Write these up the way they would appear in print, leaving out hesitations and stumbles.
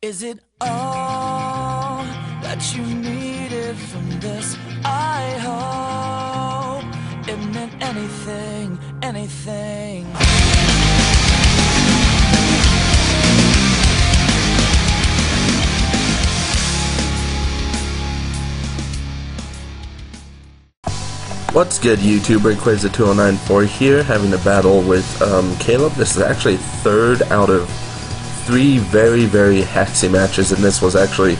Is it all that you needed from this? I hope it meant anything, anything. What's good, YouTube? Breakways2094 here, having a battle with Caleb. This is actually third out of 3 very, very hacksy matches, and this was actually,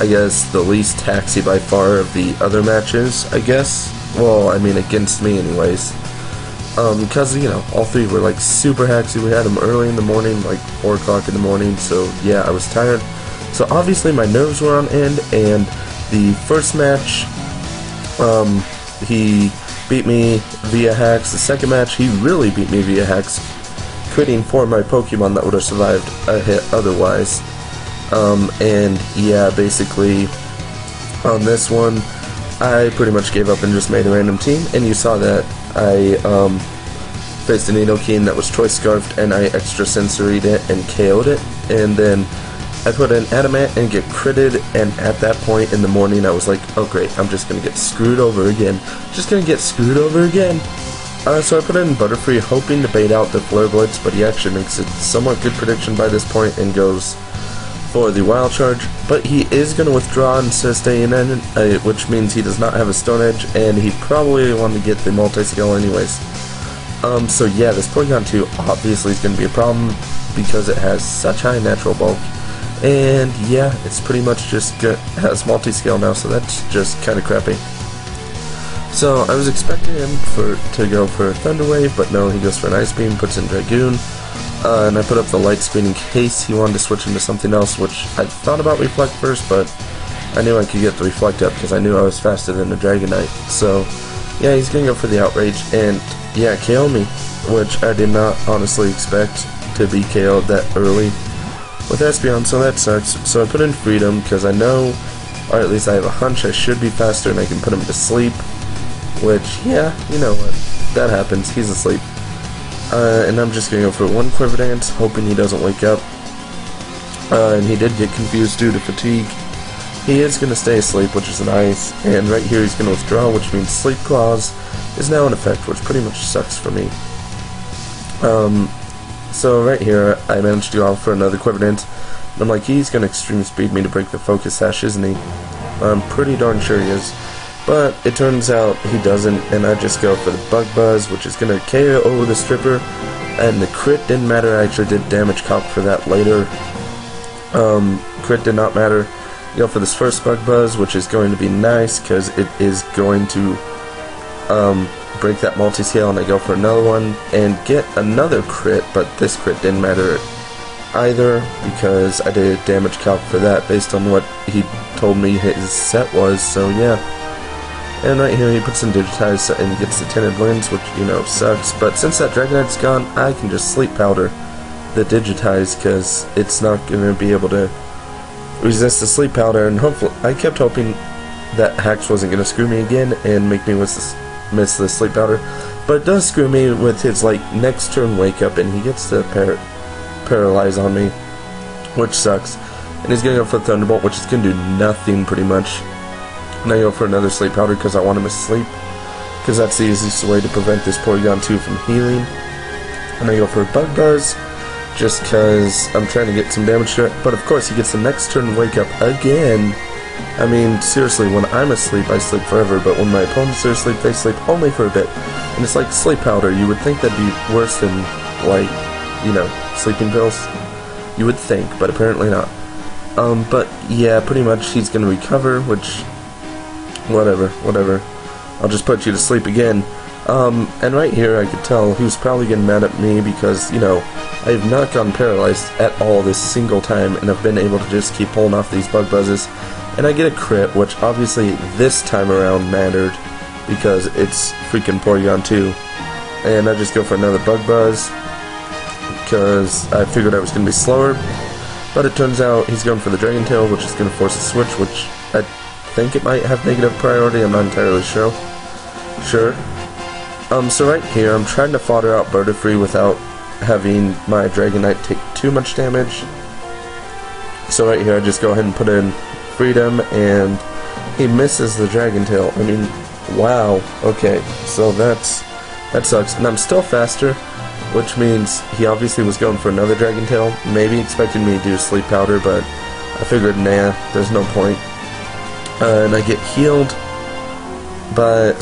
I guess, the least hacksy by far of the other matches, I guess. Well, I mean, against me anyways. Because, you know, all 3 were, like, super hacksy. We had them early in the morning, like 4 o'clock in the morning, so, yeah, I was tired. So, obviously, my nerves were on end, and the first match, he beat me via hacks. The second match, he really beat me via hacks, critting 4 of my Pokemon that would have survived a hit otherwise. And yeah, basically, on this one, I pretty much gave up and just made a random team, and you saw that I faced a Nidoking that was Choice Scarfed, and I extrasensoried it and KO'd it, and then I put in Adamant and get critted, and at that point in the morning I was like, oh great, I'm just gonna get screwed over again. So I put in Butterfree, hoping to bait out the Flare Blitz, but he actually makes a somewhat good prediction by this point and goes for the Wild Charge. But he is going to withdraw instead of staying in, which means he does not have a Stone Edge, and he probably wanted to get the Multi-Scale anyways. So yeah, this Porygon 2 obviously is going to be a problem because it has such high natural bulk. And yeah, it's pretty much just has multi-scale now, so that's just kind of crappy. So I was expecting him to go for Thunder Wave, but no, he goes for an Ice Beam, puts in Dragoon, and I put up the Light Speed in case he wanted to switch into something else, which I thought about Reflect first, but I knew I could get the Reflect up because I knew I was faster than the Dragonite. So yeah, he's gonna go for the Outrage, and yeah, KO me, which I did not honestly expect to be KO'd that early with Espeon, so that sucks. So I put in Freedom because I know, or at least I have a hunch, I should be faster and I can put him to sleep, which, yeah, you know what, that happens, he's asleep. And I'm just gonna go for 1 Quiver Dance, hoping he doesn't wake up. And he did get confused due to fatigue. He is gonna stay asleep, which is nice, and right here he's gonna withdraw, which means Sleep Clause is now in effect, which pretty much sucks for me. So right here, I managed to go out for another Quiver Dance, and I'm like, he's going to Extreme Speed me to break the Focus Sash, isn't he? I'm pretty darn sure he is. But it turns out he doesn't, and I just go for the Bug Buzz, which is going to KO the Stripper, and the crit didn't matter. I actually did damage calc for that later. Crit did not matter. Go for this first Bug Buzz, which is going to be nice, because it is going to break that multi-scale, and I go for another one and get another crit, but this crit didn't matter either because I did damage calc for that based on what he told me his set was, so yeah. And right here he puts in Digitize and gets the Tinted Lens, which, you know, sucks, but since that Dragonite's gone, I can just Sleep Powder the Digitize because it's not going to be able to resist the Sleep Powder, and hopefully, I kept hoping that Hacks wasn't going to screw me again and make me miss the Sleep Powder, but it does screw me with his, like, next turn Wake Up, and he gets to Paralyze on me, which sucks. And he's gonna go for Thunderbolt, which is gonna do nothing pretty much. And I go for another Sleep Powder because I want him to sleep, because that's the easiest way to prevent this Porygon 2 from healing. And I go for a Bug Buzz just because I'm trying to get some damage to it, but of course he gets the next turn Wake Up again. I mean, seriously, when I'm asleep, I sleep forever, but when my opponents are asleep, they sleep only for a bit. And it's like Sleep Powder. You would think that'd be worse than, like, you know, sleeping pills. You would think, but apparently not. But yeah, pretty much he's gonna recover, which, whatever. I'll just put you to sleep again. And right here I could tell he was probably getting mad at me because, you know, I have not gotten paralyzed at all this single time, and I've been able to just keep pulling off these Bug Buzzes. And I get a crit, which obviously this time around mattered because it's freaking Porygon 2. And I just go for another Bug Buzz because I figured I was going to be slower. But it turns out he's going for the Dragon Tail, which is going to force a switch, which I think it might have negative priority. I'm not entirely sure. So right here, I'm trying to fodder out Butterfree without having my Dragonite take too much damage. So right here I just go ahead and put in Freedom, and he misses the Dragon Tail. I mean, wow. Okay, so that sucks. And I'm still faster, which means he obviously was going for another Dragon Tail, maybe expecting me to do Sleep Powder, but I figured, nah, there's no point. And I get healed,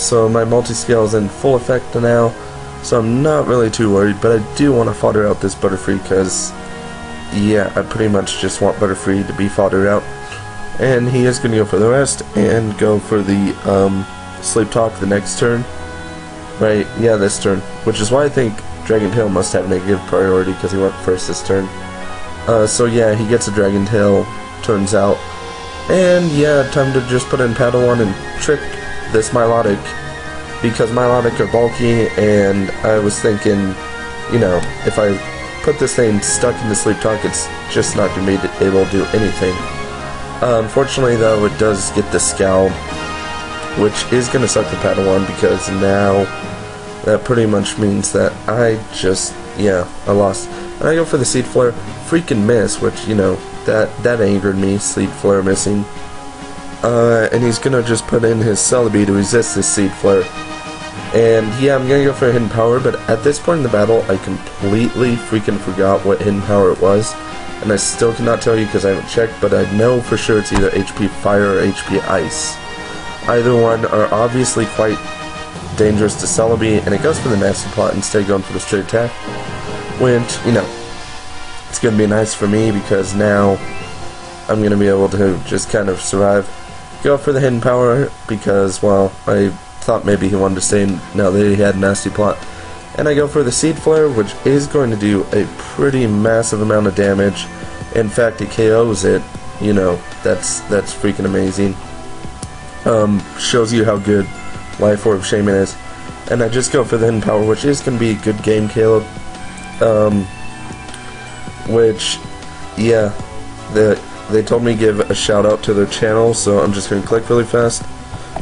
so my multi-scale is in full effect now, so I'm not really too worried, but I do want to fodder out this Butterfree, because, yeah, I pretty much just want Butterfree to be foddered out. And he is going to go for the rest, and go for the Sleep Talk the next turn. Right, yeah, this turn, which is why I think Dragon Tail must have negative priority, because he went first this turn. So yeah, he gets a Dragon Tail, turns out. And yeah, time to just put in Padawan and trick this Milotic, because Milotic are bulky, and I was thinking, you know, if I put this thing stuck in the Sleep Talk, it's just not going to be able to do anything. Unfortunately though, it does get the Scowl, which is going to suck the Padawan, because now that pretty much means that I just, yeah, I lost. And I go for the Seed Flare, freaking miss, which, you know, that angered me, Seed Flare missing. And he's gonna just put in his Celebi to resist this Seed Flare. And yeah, I'm gonna go for a Hidden Power, but at this point in the battle, I completely freaking forgot what Hidden Power it was. And I still cannot tell you because I haven't checked, but I know for sure it's either HP Fire or HP Ice. Either one are obviously quite dangerous to Celebi, and it goes for the Nasty Plot instead of going for the straight attack, which, you know, it's going to be nice for me because now I'm going to be able to just kind of survive. Go for the Hidden Power because, well, I thought maybe he wanted to stay now that he had Nasty Plot. And I go for the Seed Flare, which is going to do a pretty massive amount of damage. In fact, it KOs it. You know, that's freaking amazing. Shows you how good Life Orb Shaman is. And I just go for the Hidden Power, which is going to be a good game, Caleb. Which, yeah, they told me to give a shout out to their channel, so I'm just going to click really fast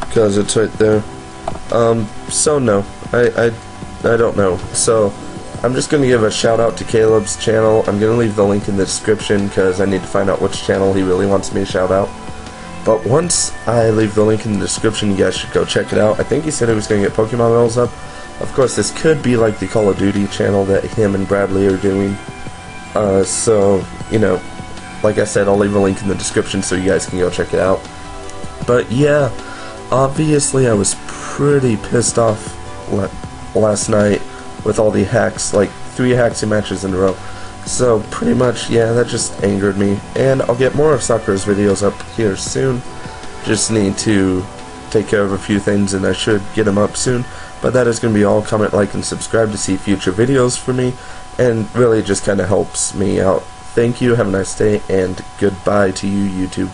because it's right there. So no, I don't know. So I'm just going to give a shout out to Caleb's channel. I'm going to leave the link in the description because I need to find out which channel he really wants me to shout out. But once I leave the link in the description, you guys should go check it out. I think he said he was going to get Pokemon medals up. Of course, this could be like the Call of Duty channel that him and Bradley are doing. So, you know, like I said, I'll leave a link in the description so you guys can go check it out. But yeah, obviously I was pretty pissed off last night with all the hacks, like 3 hacksy matches in a row. So pretty much, yeah, that just angered me. And I'll get more of Sakura's videos up here soon. Just need to take care of a few things and I should get them up soon. But that is going to be all. Comment, like, and subscribe to see future videos for me. And really just kind of helps me out. Thank you, have a nice day, and goodbye to you, YouTube.